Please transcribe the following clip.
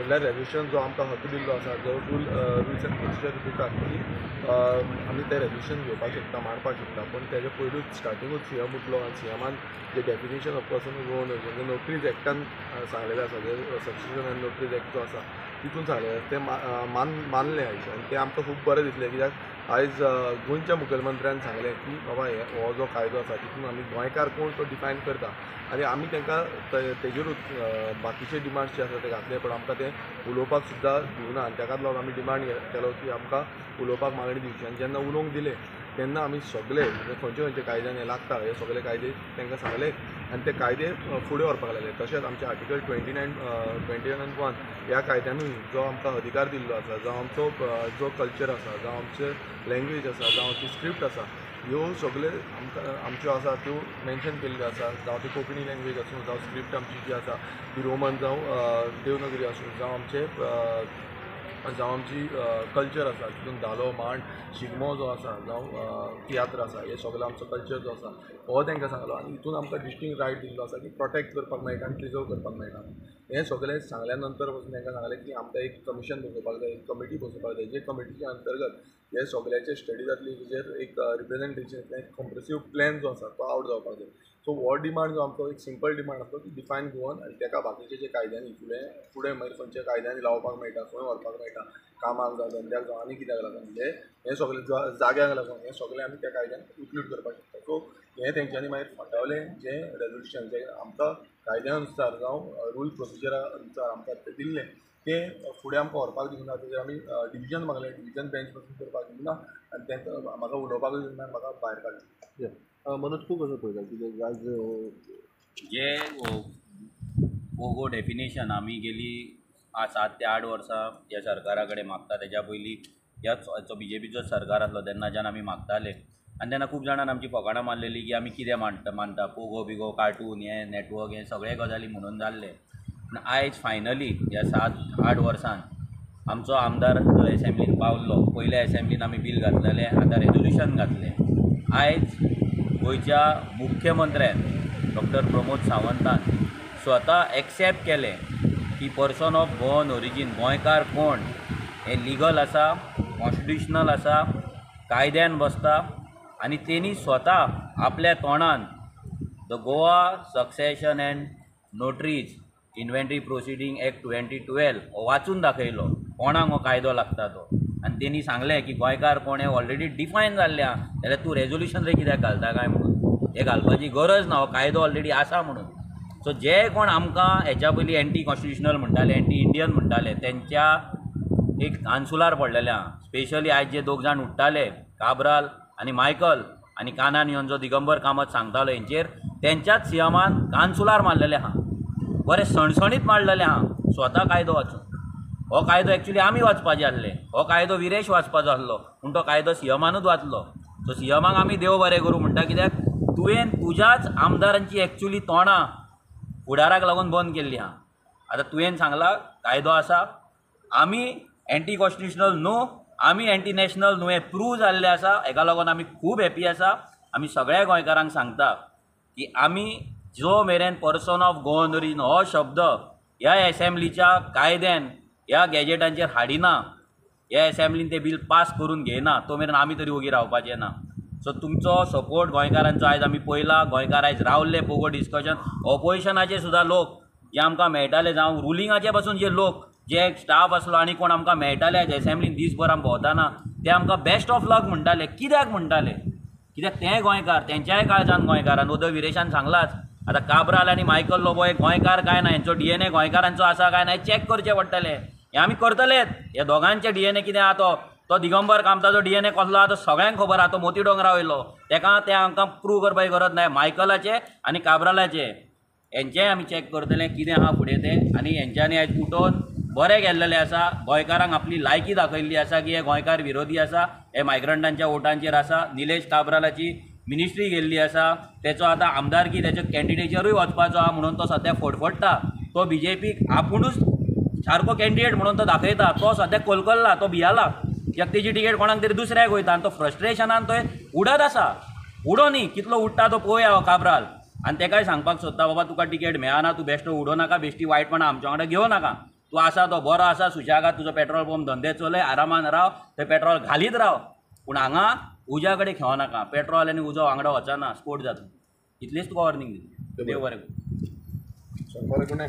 म्हणल्यार रेजोल्युशन जो आमकां हक्क दिल्लो आसा जो रुल्स एंड प्रोसिजर दिता की आमी तें रेजोल्युशन घेवपाक शकता मांडपाक शकता पण तेजे पयलूच स्टार्टिंगूच सीएम उठलो आनी सीएमान जे डेफिनेशन ऑफ पर्सन ओन म्हणजे नोकरीज एक्टान सांगलेलें आसा जे सक्सेशन एंड नोकरीज एक्ट जो आसा तितून सांगलेलें तें मानलें आयज आनी तें आमकां खूब बरें दिसलें कित्याक आयज गोंयच्या मुखेलमंत्र्यान सांगलें की बाबा हो जो कायदो आसा तितून आमी गोंयकार कोण तो डिफायन करता आनी आमी तांकां तेजेरूच बाकीचे डिमांड्स जे आसा ते घातले पण आमकां ते उलोवपाक सुद्दां दिवना आनी ताकाच लागून आमी डिमांड केलो की आमकां उलोवपाक मागणी दिवची आनी जेन्ना उलोवंक दिले तेन्ना आमी सगळे खंयचे खंयचे कायद्यान हे लागता हे सगळे कायदे तांकां सांगले आनी ते कायदे फुडें व्हरपाक लागले तशेंच आमचे आर्टिकल 29(1) ह्या कायद्यानूय जो आमकां अधिकार दिल्लो आसा जावं आमचो जो कल्चर आसा जावं आमचे लँग्वेज आसा जावं आमची स्क्रिप्ट आसा ह्यो सगळे आमच्यो आसा त्यो मेन्शन केल्ल्यो आसा जावं ती कोंकणी लँग्वेज आसूं जावं स्क्रिप्ट आमची जी आसा ती रोमन जावं देवनागरी आसूं जावं आमची कल्चर आसा तितून धालो मांड शिगमो जो आसा जावं तियात्र आसा हे सगळो आमचो कल्चर जो आसा हो तांकां सांगलो आनी हितून आमकां डिस्टिंक्ट रायट दिल्लो आसा की प्रोटेक्ट करपाक मेळटा आनी प्रिजर्व करपाक मेळटा हें सगळें सांगल्या नंतर पासून तांकां सांगलें की आमकां एक कमिशन बसोवपाक जाय एक कमिटी बसोवपाक जाय जे कमिटीच्या अंतर्गत हे सगळ्याचे स्टडी जातली तेजेर एक रिप्रेझेंटेशन एक कॉम्प्रेसिव्ह प्लॅन जो आसा तो आवट जावपाक जाय सो हो डिमांड जो आमचो एक सिंपल डिमांड आसलो की डिफायन गोवन आनी ताका बाकीचे जे कायद्यांनी फुडें मागीर खंयच्या कायद्यांनी लावपाक मेळटा खंय व्हरपाक मेळटा कामाक जावं धंद्याक जावं आनी कित्याक लागून म्हणजे हे सगळे जाग्याक लागून हे सगळे आमी त्या कायद्यान इन्क्लूड करपाक शकता सो हे तेंच्यांनी मागीर फाटवलें जे रेजोल्युशन जे आमकां कायद्या अनुसार जावं रूल प्रोसिजरा अनुसार आमकां तें दिल्लें तें फुडें आमकां व्हरपाक दिवना तेजेर आमी डिविजन मागलें डिविजन बेंच पासून करपाक दिवना आनी तेंकां म्हाका उलोवपाकूय दिवना म्हाका भायर काडलें मनोज खूब असं पळयता कित्याक आज जे पोगो डेफिनेशन आमी गेली 7 ते 8 वर्सां ह्या सरकारा कडेन मागता तेज्या पयलीं ह्याचो BJPचो सरकार आसलो तेन्नाच्यान आमी मागताले आनी तेन्ना खूब जाणांनी आमची फकाणां मारलेली की आमी कितें मानता पोगो बिगो कार्टून हे नेटवर्क हे सगळे गजाली म्हणून जाल्ले पूण आयज फायनली ह्या 7-8 वर्सान आमचो आमदार जो एसेंब्लीन पावल्लो पयल्या एसेंब्लीन आमी बील घातलेलें आतां रेजोल्युशन घातलें आयज गोंयच्या मुख्यमंत्र्यान डॉक्टर प्रमोद सावंतान स्वता एक्सेप्ट केलें की पर्सन ऑफ गोवन ओरिजीन गोंयकार कोण हे लिगल आसा कॉन्स्टिट्युशनल आसा कायद्यान बसता आनी तेणी स्वता आपल्या तोंडान the Goa succession and notaries inventory proceeding act 2012 हो वाचून दाखयलो कोणाक हो कायदो लागता तो आनी तेणी सांगलें की गोंयकार कोण हे ऑलरेडी डिफायन जाल्ले आहा जाल्यार तूं रेजोल्युशन रे कित्याक घालता काय म्हणून हे घालपाची गरज ना हो कायदो ऑलरेडी आसा म्हणून सो जे कोण आमकां हेच्या पयलीं एंटी कॉन्स्टिट्युशनल म्हणटाले एंटी इंडियन म्हणटाले तेंच्या एक आन्सुलार पडलेले आहा स्पेशली आयज जे दोग जाण उठ्ठाले काब्राल आनी मायकल आनी कानान येवन जो दिगंबर कामत सांगतालो हेंचेर तेंच्याच सीएमान कान्सुलार मारलेले आहा बरें सणसणीत मारलेले आहा स्वता कायदो वाचून हो कायदो एक्चुली आमी वाचपाचे आसले हो कायदो विरेश वाचपाचो आसलो पूण तो कायदो सीएमानूच वाचलो सो सीएमाक आमी देव बरें करूं म्हणटा कित्याक तुवें तुज्याच आमदारांची एक्चुली तोंडां फुडाराक लागून बंद केल्ली आहा आतां तुवें सांगला कायदो आसा आमी एंटी कॉन्स्टिट्युशनल न्हू आमी एंटी नॅशनल न्हू हें प्रूव जाल्लें आसा हेका लागून आमी खूब हॅपी आसा आमी सगळ्या गोंयकारांक सांगता की आमी जो मेरेन पर्सन ऑफ गोवन ओरिजीन हो शब्द ह्या एसेंब्लीच्या कायद्यान ह्या गॅजेटांचेर हाडिना ह्या एसेंब्लीन तें बील पास करून घेयना तो मेरेन आमी तरी ओगी रावपाचें ना सो तुमचो सपोर्ट गोंयकारांचो आयज आमी पळयला गोंयकार आयज रावल्ले पोगो डिस्कशन ऑपोजिशनाचे सुद्दां लोक जे आमकां मेळटाले जावं रुलिंगाचे पासून जे लोक जे स्टाफ आसलो आनी कोण आमकां मेळटाले आयज एसेंब्लीन दिसभर आमी भोंवताना ते आमकां बेस्ट ऑफ लक म्हणटाले कित्याक म्हणटाले कित्याक ते गोंयकार तेंच्याय काळजान गोंयकारान उदय विरेशान सांगलाच आतां काब्राल आनी मायकल लोबो एक गोंयकार काय ना हेंचो DNA गोंयकारांचो आसा काय ना हें चॅक करचें पडटलें हें आमी करतलेच हे दोगांचे DNA कितें आहा तो दिगंबर कामताचो DNA कसलो आहा तो सगळ्यांक खबर आहा तो मोती डोंगरा वयलो तेका तें आमकां प्रूव करपाची गरज ना मायकलाचे आनी काब्रालाचे हेंचेंय आमी चॅक करतले कितें आहा फुडें तें आनी हेंच्यांनी आयज उठोवन बरें गेल्लेलें आसा गोंयकारांक आपली लायकी दाखयल्ली आसा की हे गोंयकार विरोधी आसा हे मायग्रंटांच्या वोटांचेर आसा निलेश काब्रालाची मिनिस्ट्री गेल्ली आसा तेचो आतां आमदारकी तेचो कॅन्डिडेचरूय वचपाचो आहा म्हणून तो सद्या फडफडटा तो BJPक आपुणूच सारको कॅन्डिडेट म्हणून तो दाखयता तो सद्या कोलकोल्ला तो भियाला कित्याक तेजी टिकेट कोणाक तरी दुसऱ्याक वयता आनी तो फ्रस्ट्रेशनान तो उडत आसा उडो न्ही कितलो उडटा तो पळोवया हो काब्राल आनी तेकाय सांगपाक सोदता बाबा तुका टिकेट मेळना तूं बेश्टो उडो नाका बेश्टी वायटपणां आमच्या वांगडा घेवं नाका तूं आसा तो बरो आसा सुशेगाद तुजो पेट्रोल पंप धंदे चलय आरामान राव थंय पेट्रोल घालीत राव पूण हांगा उज्या कडेन खेळो नाका पेट्रोल आनी उजो वांगडा वचना स्पोट जाता इतलीच तुका वॉर्निंग दिता देव बरें करूं. शंबर गुणे